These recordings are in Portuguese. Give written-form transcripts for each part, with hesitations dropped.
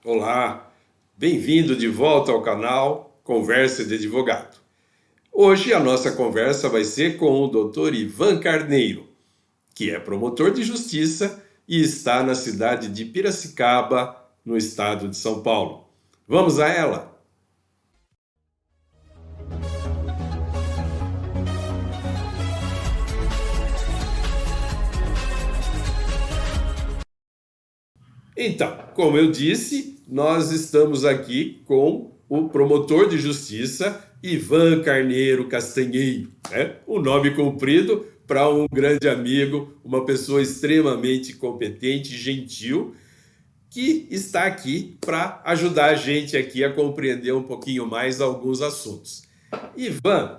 Olá, bem-vindo de volta ao canal Conversa de Advogado. Hoje a nossa conversa vai ser com o Dr. Ivan Carneiro, que é promotor de justiça e está na cidade de Piracicaba, no estado de São Paulo. Vamos a ela? Então, como eu disse, nós estamos aqui com o promotor de justiça Ivan Carneiro Castanheiro, né? Um nome comprido para um grande amigo, uma pessoa extremamente competente e gentil, que está aqui para ajudar a gente aqui a compreender um pouquinho mais alguns assuntos. Ivan,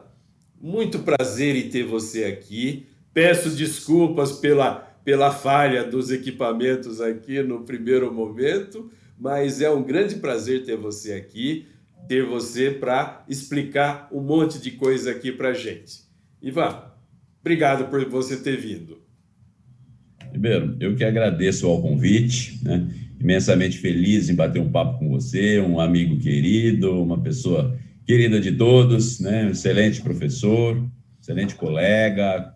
muito prazer em ter você aqui. Peço desculpas pela falha dos equipamentos aqui no primeiro momento, mas é um grande prazer ter você aqui, ter você para explicar um monte de coisa aqui para a gente. Ivan, obrigado por você ter vindo. Ribeiro, eu que agradeço ao convite, né? Imensamente feliz em bater um papo com você, um amigo querido, uma pessoa querida de todos, né? Um excelente professor, excelente colega,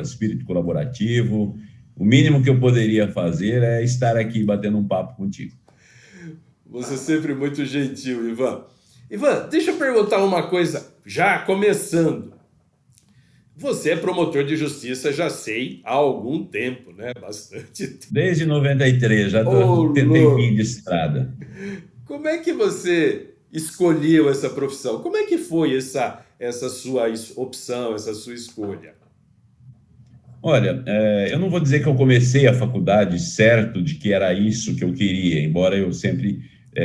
espírito colaborativo. O mínimo que eu poderia fazer é estar aqui batendo um papo contigo. Você é sempre muito gentil, Ivan. Ivan, deixa eu perguntar uma coisa, já começando. Você é promotor de justiça, já sei, há algum tempo, né? Bastante tempo. Desde 93, já Ô, estou tempinho de louco! estrada. Como é que você escolheu essa profissão? Como é que foi essa sua opção, essa sua escolha? Olha, eu não vou dizer que eu comecei a faculdade certo de que era isso que eu queria, embora eu sempre,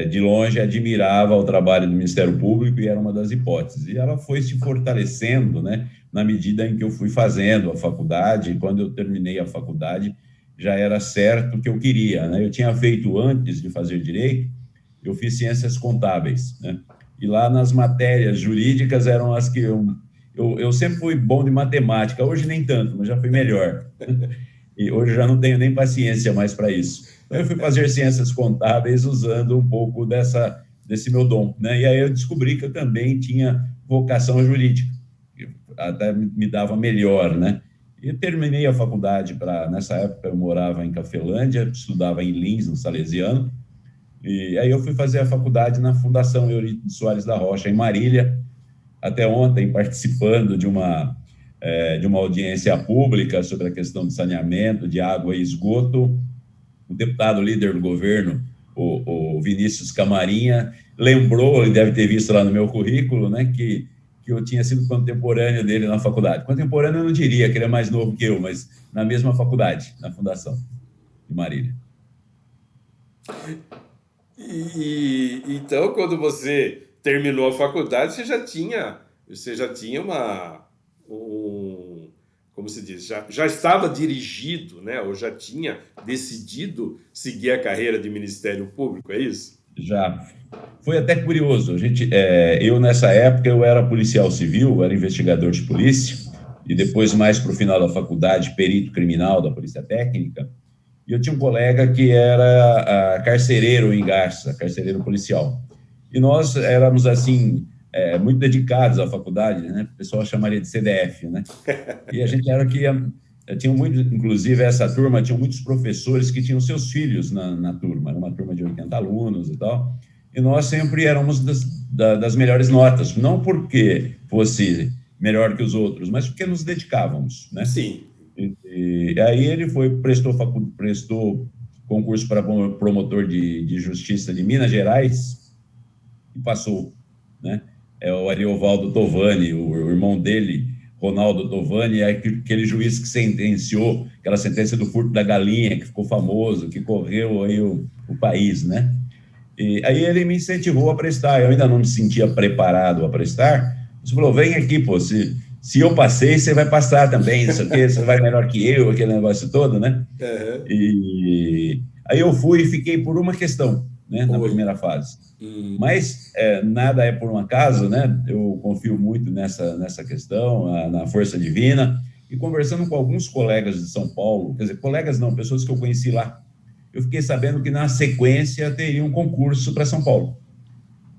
de longe, admirava o trabalho do Ministério Público e era uma das hipóteses. E ela foi se fortalecendo, né, na medida em que eu fui fazendo a faculdade, e quando eu terminei a faculdade, já era certo o que eu queria, né? Eu tinha feito, antes de fazer direito, eu fiz ciências contábeis, né? E lá nas matérias jurídicas eram as que eu sempre fui bom de matemática, hoje nem tanto, mas já fui melhor. E hoje eu já não tenho nem paciência mais para isso. Então eu fui fazer ciências contábeis usando um pouco desse meu dom, né? E aí eu descobri que eu também tinha vocação jurídica, até me dava melhor, né? E terminei a faculdade nessa época eu morava em Cafelândia, estudava em Lins, no Salesiano, e aí eu fui fazer a faculdade na Fundação Eurípides Soares da Rocha, em Marília, até ontem participando de uma audiência pública sobre a questão de saneamento, de água e esgoto. O deputado líder do governo, o Vinícius Camarinha, lembrou, ele deve ter visto lá no meu currículo, né, que eu tinha sido contemporâneo dele na faculdade. Contemporâneo eu não diria, que ele é mais novo que eu, mas na mesma faculdade, na Fundação de Marília. Então, quando você terminou a faculdade, você já tinha como se diz, já estava dirigido, né? Ou já tinha decidido seguir a carreira de Ministério Público, é isso? Já foi até curioso. Eu nessa época eu era policial civil, era investigador de polícia e depois mais para o final da faculdade perito criminal da polícia técnica. E eu tinha um colega que era carcereiro em Garça, carcereiro policial. E nós éramos assim muito dedicados à faculdade, né? O pessoal chamaria de CDF, né? E a gente era que tinha muito, inclusive essa turma tinha muitos professores que tinham seus filhos na turma, era uma turma de 80 alunos e tal, e nós sempre éramos das melhores notas, não porque fosse melhor que os outros, mas porque nos dedicávamos, né? Sim. E aí ele prestou concurso para promotor de justiça de Minas Gerais e passou, né? É o Ariovaldo Tovani, o irmão dele, Ronaldo Tovani, é aquele juiz que sentenciou, aquela sentença do furto da galinha, que ficou famoso, que correu aí o país, né? E aí ele me incentivou a prestar, eu ainda não me sentia preparado a prestar, ele falou, vem aqui, pô, se eu passei, você vai passar também, isso aqui, você vai melhor que eu, aquele negócio todo, né? Aham. E aí eu fui e fiquei por uma questão, né, na Oi. primeira fase. Hum. Mas nada é por um acaso, né? Eu confio muito nessa questão, na força divina. E conversando com alguns colegas de São Paulo, quer dizer, colegas não, pessoas que eu conheci lá, eu fiquei sabendo que na sequência teria um concurso para São Paulo.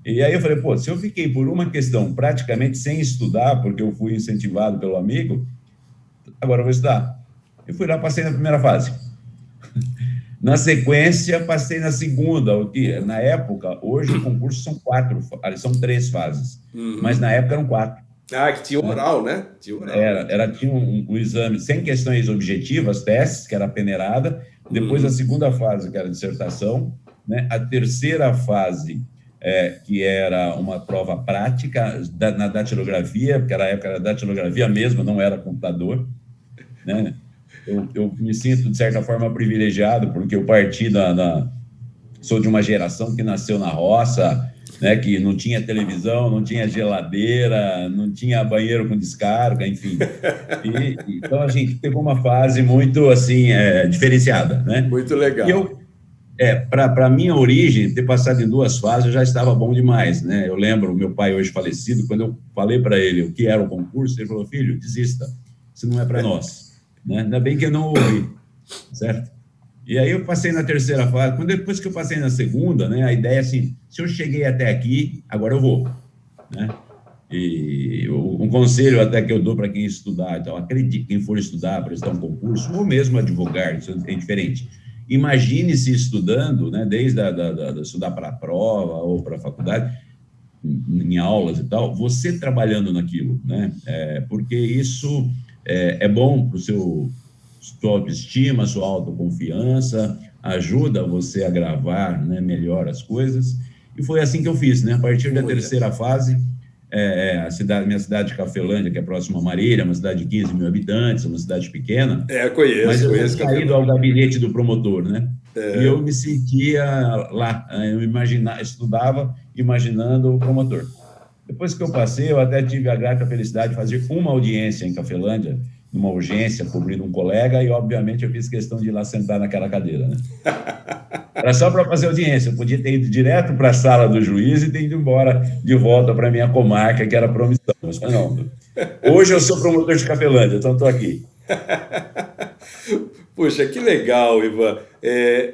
E aí eu falei, pô, se eu fiquei por uma questão praticamente sem estudar, porque eu fui incentivado pelo amigo, agora eu vou estudar. Eu fui lá, passei na primeira fase. Na sequência, passei na segunda, o que na época, hoje o concurso são são 3 fases, mas Uhum. na época eram 4. Ah, que tinha Né? oral, né? Tinha oral, né? Tinha um exame sem questões objetivas, testes, que era a peneirada, depois a Uhum. segunda fase, que era a dissertação, né? A terceira fase, que era uma prova prática na datilografia, porque na época era datilografia mesmo, não era computador, né? Eu me sinto, de certa forma, privilegiado, porque eu parti sou de uma geração que nasceu na roça, né, que não tinha televisão, não tinha geladeira, não tinha banheiro com descarga, enfim. Então a gente pegou uma fase muito assim diferenciada, né? Muito E legal. eu, para minha origem, ter passado em 2 fases já estava bom demais, né? Eu lembro, meu pai hoje falecido, quando eu falei para ele o que era o concurso, ele falou: filho, desista, isso não é para nós, né? Ainda bem que eu não ouvi, certo? E aí eu passei na terceira fase. Depois que eu passei na segunda, né, a ideia é assim, se eu cheguei até aqui, agora eu vou, né? E um conselho até que eu dou para quem estudar, então, acredite, quem for estudar, prestar um concurso, ou mesmo advogar, isso é diferente. Imagine-se estudando, né, desde estudar para a prova ou para a faculdade, em aulas e tal, você trabalhando naquilo, né? Porque isso é bom para o sua autoestima, sua autoconfiança, ajuda você a gravar, né, melhor as coisas. E foi assim que eu fiz, né? A partir da Olha. terceira fase, minha cidade de Cafelândia, que é próxima a Marília, uma cidade de 15 mil habitantes, uma cidade pequena, É, mas conheço, eu já conheço tinha ido Cafelândia. ao gabinete do promotor, né? E eu É. me sentia lá, eu estudava imaginando o promotor. Depois que eu passei, eu até tive a grata felicidade de fazer uma audiência em Cafelândia, numa urgência, cobrindo um colega, e obviamente eu fiz questão de ir lá sentar naquela cadeira, né? Era só para fazer audiência, eu podia ter ido direto para a sala do juiz e ter ido embora de volta para a minha comarca, que era promissão. Mas não, hoje eu sou promotor de Cafelândia, então estou aqui. Poxa, que legal, Ivan.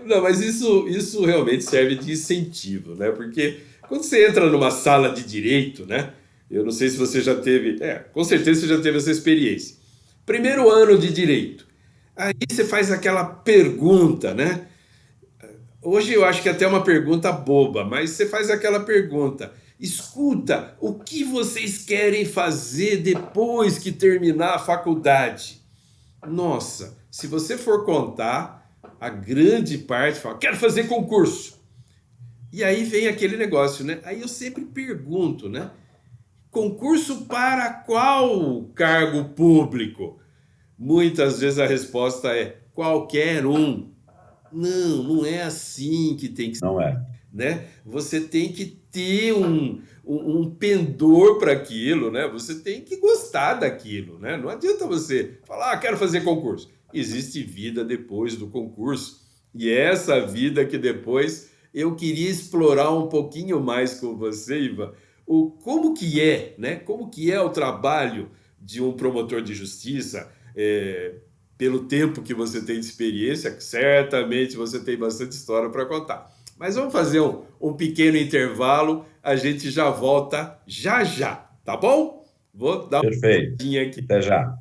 Não, mas isso realmente serve de incentivo, né? Porque quando você entra numa sala de direito, né? Eu não sei se você já teve. Com certeza você já teve essa experiência. Primeiro ano de direito. Aí você faz aquela pergunta, né? Hoje eu acho que até é uma pergunta boba, mas você faz aquela pergunta. Escuta, o que vocês querem fazer depois que terminar a faculdade? Nossa, se você for contar, a grande parte fala, quero fazer concurso. E aí vem aquele negócio, né? Aí eu sempre pergunto, né? Concurso para qual cargo público? Muitas vezes a resposta é qualquer um. Não, não é assim que tem que ser, Não é? né? Você tem que ter um pendor para aquilo, né? Você tem que gostar daquilo, né? Não adianta você falar, quero fazer concurso. Existe vida depois do concurso. E é essa vida que depois eu queria explorar um pouquinho mais com você, Iva, como que é, né? Como que é o trabalho de um promotor de justiça, pelo tempo que você tem de experiência, certamente você tem bastante história para contar. Mas vamos fazer um pequeno intervalo, a gente já volta já já, tá bom? Vou dar uma Perfeito. olhadinha aqui. Até já.